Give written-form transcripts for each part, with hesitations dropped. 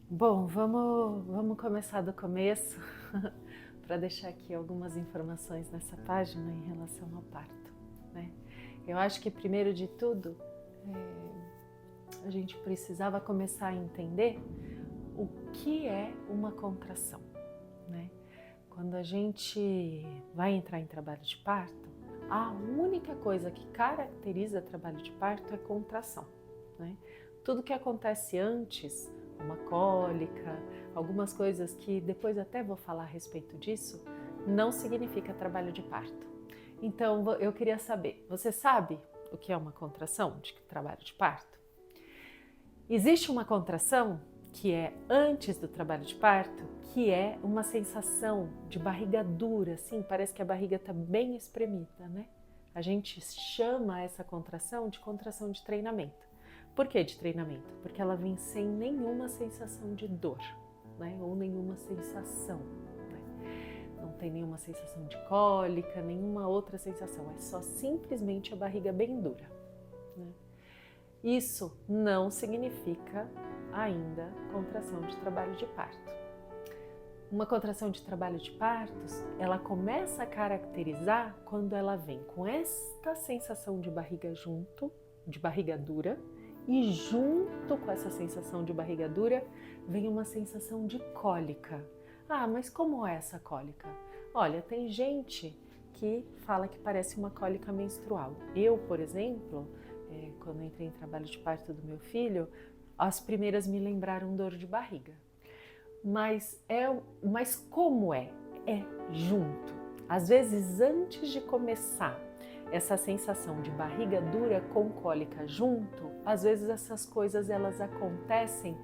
Bom, vamos começar do começo para deixar aqui algumas informações nessa página em relação ao parto, né? Eu acho que primeiro de tudo a gente precisava começar a entender o que é uma contração, né? Quando a gente vai entrar em trabalho de parto, a única coisa que caracteriza trabalho de parto é contração, né? Tudo que acontece antes, uma cólica, algumas coisas que depois até vou falar a respeito disso, não significa trabalho de parto. Então eu queria saber, você sabe o que é uma contração de trabalho de parto? Existe uma contração que é antes do trabalho de parto, que é uma sensação de barriga dura, assim, parece que a barriga está bem espremida, né? A gente chama essa contração de treinamento. Por que de treinamento? Porque ela vem sem nenhuma sensação de dor, né? Ou nenhuma sensação, né? Não tem nenhuma sensação de cólica, nenhuma outra sensação, é só simplesmente a barriga bem dura, né? Isso não significa ainda contração de trabalho de parto. Uma contração de trabalho de partos, ela começa a caracterizar quando ela vem com esta sensação de barriga junto, de barriga dura, e junto com essa sensação de barriga dura vem uma sensação de cólica. Ah, mas como é essa cólica? Olha, tem gente que fala que parece uma cólica menstrual. Eu, por exemplo, quando entrei em trabalho de parto do meu filho, as primeiras me lembraram dor de barriga. Mas como é? É junto. Às vezes, antes de começar essa sensação de barriga dura com cólica junto, às vezes essas coisas elas acontecem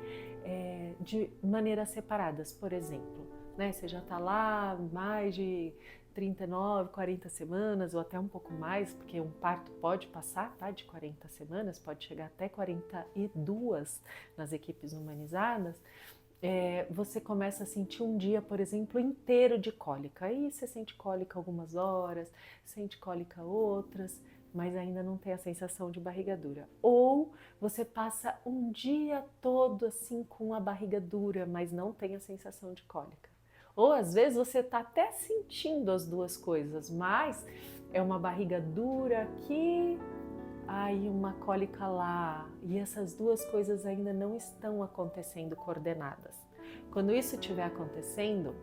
de maneiras separadas. Por exemplo, né, você já está lá mais de 39, 40 semanas ou até um pouco mais, porque um parto pode passar, tá, de 40 semanas, pode chegar até 42 nas equipes humanizadas. Você começa a sentir um dia, por exemplo, inteiro de cólica. Aí você sente cólica algumas horas, sente cólica outras, mas ainda não tem a sensação de barriga dura. Ou você passa um dia todo assim com a barriga dura, mas não tem a sensação de cólica. Ou às vezes você está até sentindo as duas coisas, mas é uma barriga dura aqui, aí uma cólica lá, e essas duas coisas ainda não estão acontecendo coordenadas. Quando isso estiver acontecendo,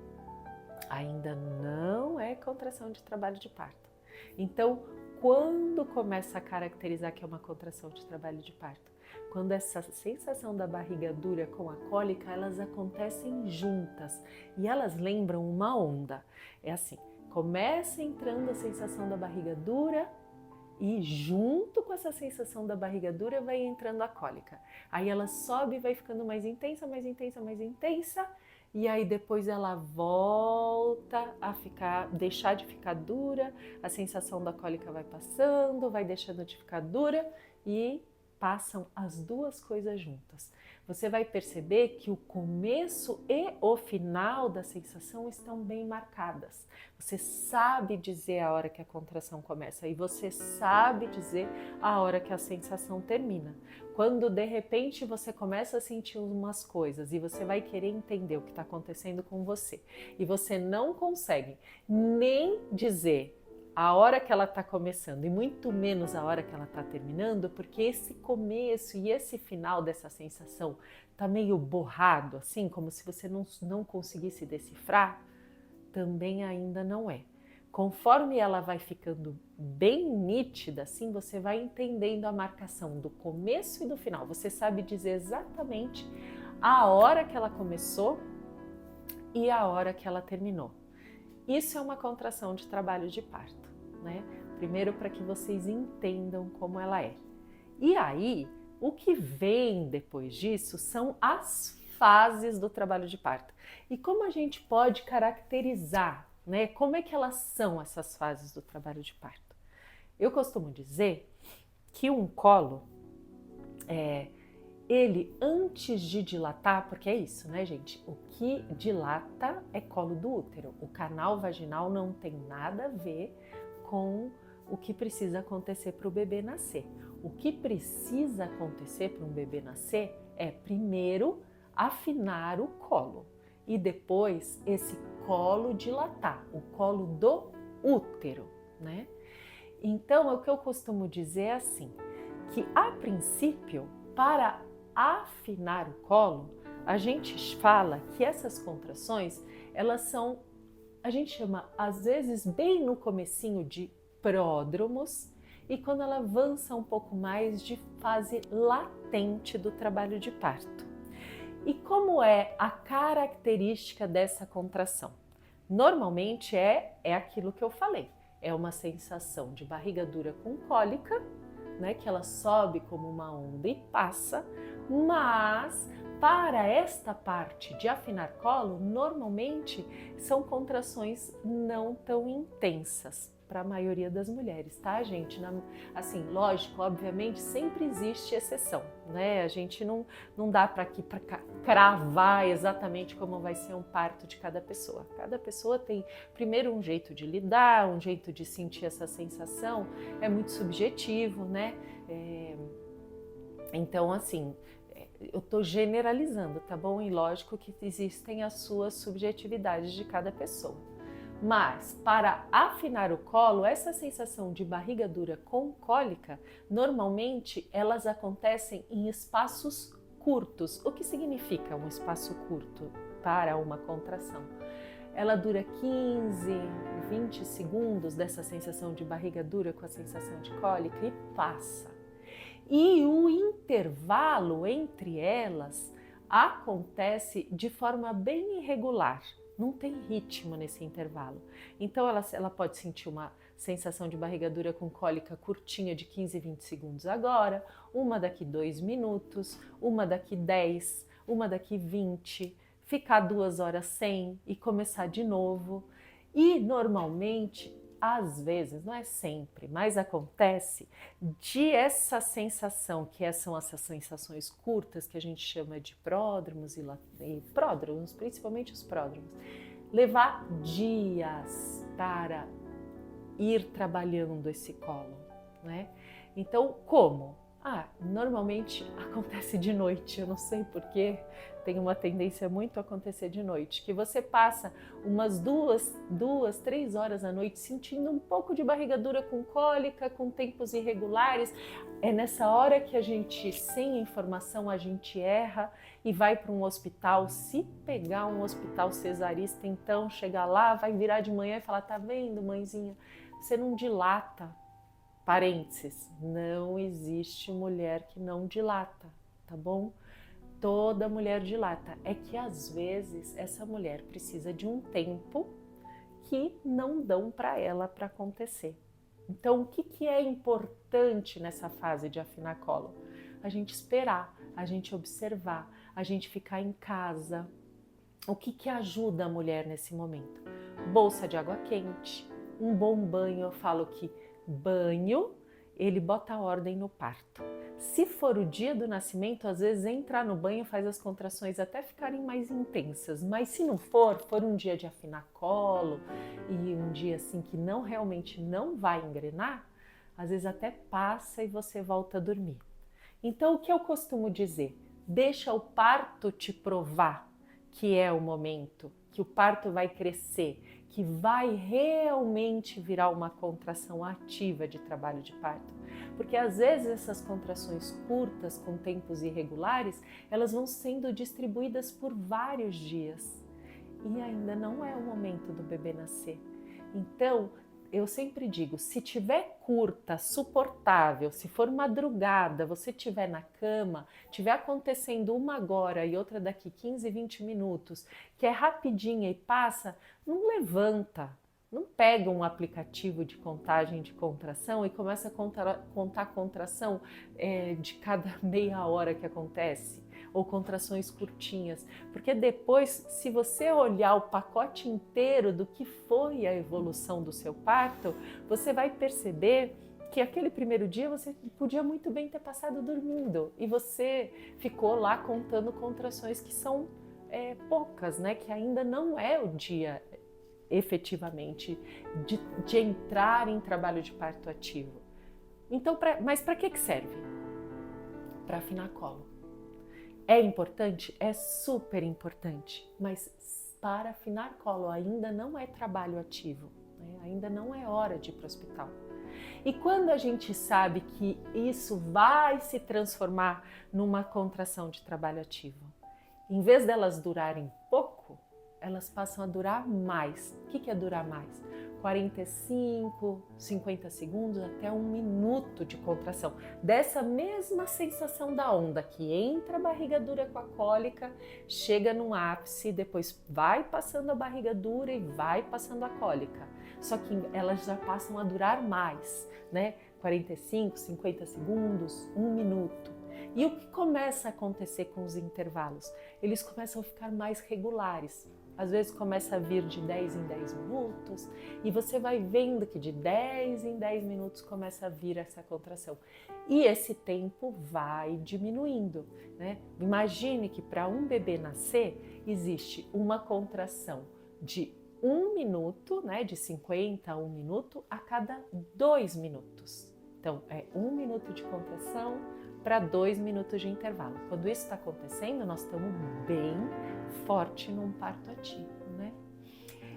ainda não é contração de trabalho de parto. Então, quando começa a caracterizar que é uma contração de trabalho de parto? Quando essa sensação da barriga dura com a cólica, elas acontecem juntas e elas lembram uma onda. É assim, começa entrando a sensação da barriga dura, e junto com essa sensação da barriga dura vai entrando a cólica. Aí ela sobe e vai ficando mais intensa, mais intensa, mais intensa. E aí depois ela volta a deixar de ficar dura, a sensação da cólica vai passando, vai deixando de ficar dura e passam as duas coisas juntas. Você vai perceber que o começo e o final da sensação estão bem marcadas. Você sabe dizer a hora que a contração começa e você sabe dizer a hora que a sensação termina. Quando de repente você começa a sentir umas coisas e você vai querer entender o que está acontecendo com você e você não consegue nem dizer a hora que ela está começando e muito menos a hora que ela está terminando, porque esse começo e esse final dessa sensação está meio borrado, assim, como se você não conseguisse decifrar, também ainda não é. Conforme ela vai ficando bem nítida, assim, você vai entendendo a marcação do começo e do final. Você sabe dizer exatamente a hora que ela começou e a hora que ela terminou. Isso é uma contração de trabalho de parto, né? Primeiro, para que vocês entendam como ela é. E aí, o que vem depois disso são as fases do trabalho de parto. E como a gente pode caracterizar, né? Como é que elas são essas fases do trabalho de parto? Eu costumo dizer que um colo ele antes de dilatar, porque é isso, né, gente? O que dilata é colo do útero. O canal vaginal não tem nada a ver com o que precisa acontecer para o bebê nascer. O que precisa acontecer para um bebê nascer é, primeiro, afinar o colo e depois esse colo dilatar, o colo do útero, né? Então, o que eu costumo dizer é assim, que a princípio, para afinar o colo, a gente fala que essas contrações, elas são, a gente chama às vezes bem no comecinho de pródromos e quando ela avança um pouco mais de fase latente do trabalho de parto. E como é a característica dessa contração? Normalmente é aquilo que eu falei, é uma sensação de barriga dura com cólica, né, que ela sobe como uma onda e passa, mas para esta parte de afinar colo, normalmente são contrações não tão intensas para a maioria das mulheres, tá, gente? Assim, lógico, obviamente, sempre existe exceção, né? A gente não dá para cravar exatamente como vai ser um parto de cada pessoa. Cada pessoa tem, primeiro, um jeito de lidar, um jeito de sentir essa sensação, é muito subjetivo, né? Então, assim, eu estou generalizando, tá bom? E lógico que existem as suas subjetividades de cada pessoa. Mas, para afinar o colo, essa sensação de barriga dura com cólica, normalmente elas acontecem em espaços curtos. O que significa um espaço curto para uma contração? Ela dura 15, 20 segundos dessa sensação de barriga dura com a sensação de cólica e passa. E o intervalo entre elas acontece de forma bem irregular. Não tem ritmo nesse intervalo. Então ela pode sentir uma sensação de barriga dura com cólica curtinha de 15, 20 segundos agora, uma daqui 2 minutos, uma daqui 10, uma daqui 20, ficar 2 horas sem e começar de novo. E normalmente, às vezes, não é sempre, mas acontece de essa sensação, que são essas sensações curtas que a gente chama de pródromos e pródromos, principalmente os pródromos, levar dias para ir trabalhando esse colo, né? Então, como? Normalmente acontece de noite, eu não sei porquê, tem uma tendência muito a acontecer de noite, que você passa umas 2, 3 horas à noite sentindo um pouco de barriga dura com cólica, com tempos irregulares. É nessa hora que a gente, sem informação, a gente erra e vai para um hospital. Se pegar um hospital cesarista, então chegar lá, vai virar de manhã e falar, tá vendo, mãezinha, você não dilata. Parênteses, não existe mulher que não dilata, tá bom? Toda mulher dilata. É que às vezes essa mulher precisa de um tempo que não dão para ela para acontecer. Então, o que é importante nessa fase de afinar colo? A gente esperar, a gente observar, a gente ficar em casa. O que ajuda a mulher nesse momento? Bolsa de água quente, um bom banho. Eu falo que banho, ele bota a ordem no parto. Se for o dia do nascimento, às vezes entrar no banho faz as contrações até ficarem mais intensas, mas se não for um dia de afinar colo e um dia assim que realmente não vai engrenar, às vezes até passa e você volta a dormir. Então, o que eu costumo dizer? Deixa o parto te provar que é o momento, que o parto vai crescer, que vai realmente virar uma contração ativa de trabalho de parto. Porque às vezes essas contrações curtas, com tempos irregulares, elas vão sendo distribuídas por vários dias e ainda não é o momento do bebê nascer. Então, eu sempre digo, se tiver curta, suportável, se for madrugada, você estiver na cama, estiver acontecendo uma agora e outra daqui 15, 20 minutos, que é rapidinha e passa, não levanta, não pega um aplicativo de contagem de contração e começa a contar contração de cada meia hora que acontece, ou contrações curtinhas, porque depois, se você olhar o pacote inteiro do que foi a evolução do seu parto, você vai perceber que aquele primeiro dia você podia muito bem ter passado dormindo e você ficou lá contando contrações que são poucas, né? Que ainda não é o dia efetivamente de entrar em trabalho de parto ativo. Então, mas para que serve? Para afinar colo. É importante? É super importante, mas para afinar colo ainda não é trabalho ativo, né? Ainda não é hora de ir para o hospital. E quando a gente sabe que isso vai se transformar numa contração de trabalho ativo, em vez delas durarem pouco, elas passam a durar mais. O que é durar mais? 45, 50 segundos até 1 minuto de contração. Dessa mesma sensação da onda que entra a barriga dura com a cólica, chega no ápice, depois vai passando a barriga dura e vai passando a cólica. Só que elas já passam a durar mais, né? 45, 50 segundos, 1 minuto. E o que começa a acontecer com os intervalos? Eles começam a ficar mais regulares. Às vezes começa a vir de 10 em 10 minutos e você vai vendo que de 10 em 10 minutos começa a vir essa contração. E esse tempo vai diminuindo, né? Imagine que para um bebê nascer existe uma contração de 1 minuto, né? De 50 a 1 minuto a cada 2 minutos. Então é 1 minuto de contração para 2 minutos de intervalo. Quando isso está acontecendo, nós estamos bem forte num parto ativo, né?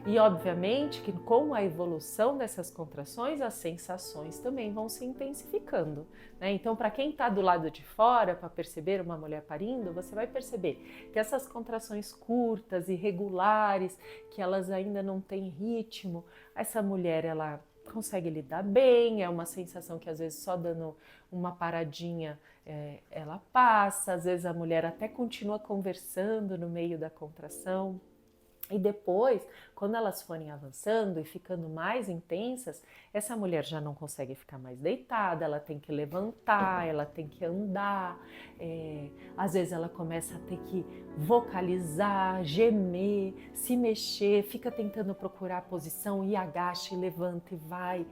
E obviamente que com a evolução dessas contrações, as sensações também vão se intensificando, né? Então, para quem está do lado de fora, para perceber uma mulher parindo, você vai perceber que essas contrações curtas, irregulares, que elas ainda não têm ritmo, essa mulher, ela consegue lidar bem, é uma sensação que às vezes só dando uma paradinha ela passa, às vezes a mulher até continua conversando no meio da contração. E depois, quando elas forem avançando e ficando mais intensas, essa mulher já não consegue ficar mais deitada, ela tem que levantar, ela tem que andar, às vezes ela começa a ter que vocalizar, gemer, se mexer, fica tentando procurar a posição e agacha e levanta e vai.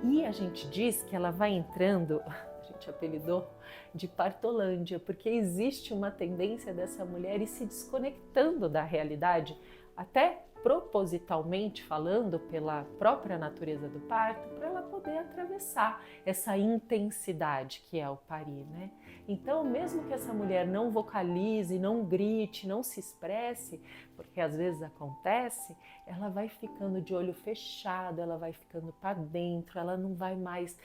E a gente diz que ela vai entrando, a gente apelidou de partolândia, porque existe uma tendência dessa mulher ir se desconectando da realidade, até propositalmente falando, pela própria natureza do parto, para ela poder atravessar essa intensidade que é o parir, né? Então, mesmo que essa mulher não vocalize, não grite, não se expresse, porque às vezes acontece, ela vai ficando de olho fechado, ela vai ficando para dentro, ela não vai mais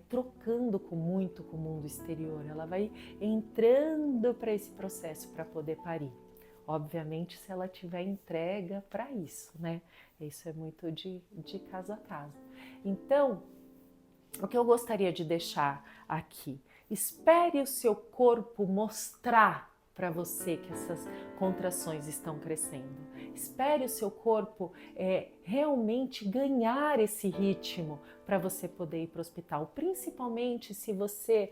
trocando muito com o mundo exterior, ela vai entrando para esse processo para poder parir. Obviamente, se ela tiver entrega para isso, né? Isso é muito de caso a caso. Então, o que eu gostaria de deixar aqui, espere o seu corpo mostrar para você que essas contrações estão crescendo. Espere o seu corpo realmente ganhar esse ritmo para você poder ir para o hospital, principalmente se você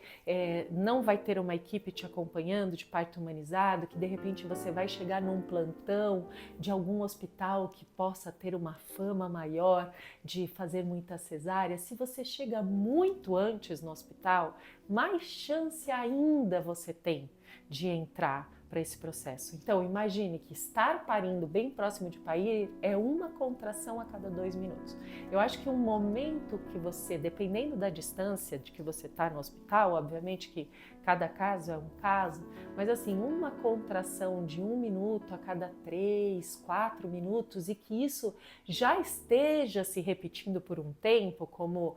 não vai ter uma equipe te acompanhando de parto humanizado, que de repente você vai chegar num plantão de algum hospital que possa ter uma fama maior de fazer muita cesárea. Se você chega muito antes no hospital, mais chance ainda você tem de entrar para esse processo. Então, imagine que estar parindo bem próximo de parir é uma contração a cada 2 minutos. Eu acho que um momento que você, dependendo da distância de que você está no hospital, obviamente que cada caso é um caso, mas assim, uma contração de 1 minuto a cada 3, 4 minutos e que isso já esteja se repetindo por um tempo, como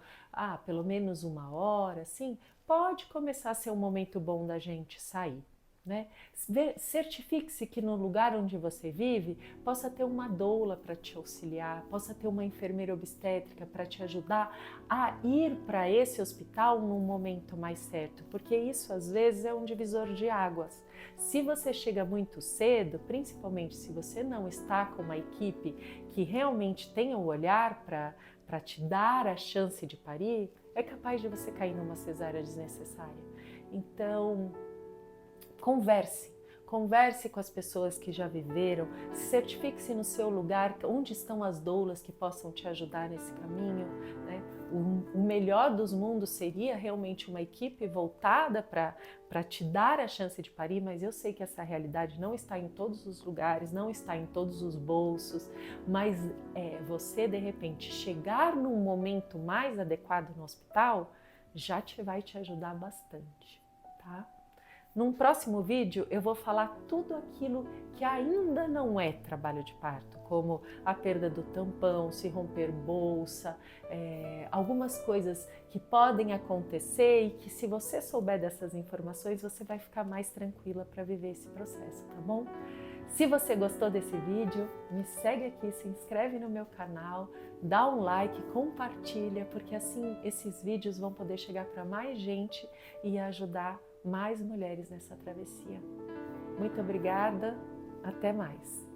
pelo menos 1 hora, assim, pode começar a ser um momento bom da gente sair. Né? Certifique-se que no lugar onde você vive possa ter uma doula para te auxiliar, possa ter uma enfermeira obstétrica para te ajudar a ir para esse hospital num momento mais certo, porque isso às vezes é um divisor de águas. Se você chega muito cedo, principalmente se você não está com uma equipe que realmente tenha o olhar para te dar a chance de parir, é capaz de você cair numa cesárea desnecessária. Então, converse com as pessoas que já viveram, certifique-se no seu lugar, onde estão as doulas que possam te ajudar nesse caminho, né? O melhor dos mundos seria realmente uma equipe voltada para te dar a chance de parir, mas eu sei que essa realidade não está em todos os lugares, não está em todos os bolsos, mas você de repente chegar num momento mais adequado no hospital já vai te ajudar bastante, tá? Num próximo vídeo eu vou falar tudo aquilo que ainda não é trabalho de parto, como a perda do tampão, se romper bolsa, algumas coisas que podem acontecer e que, se você souber dessas informações, você vai ficar mais tranquila para viver esse processo, tá bom? Se você gostou desse vídeo, me segue aqui, se inscreve no meu canal, dá um like, compartilha, porque assim esses vídeos vão poder chegar para mais gente e ajudar mais mulheres nessa travessia. Muito obrigada, até mais!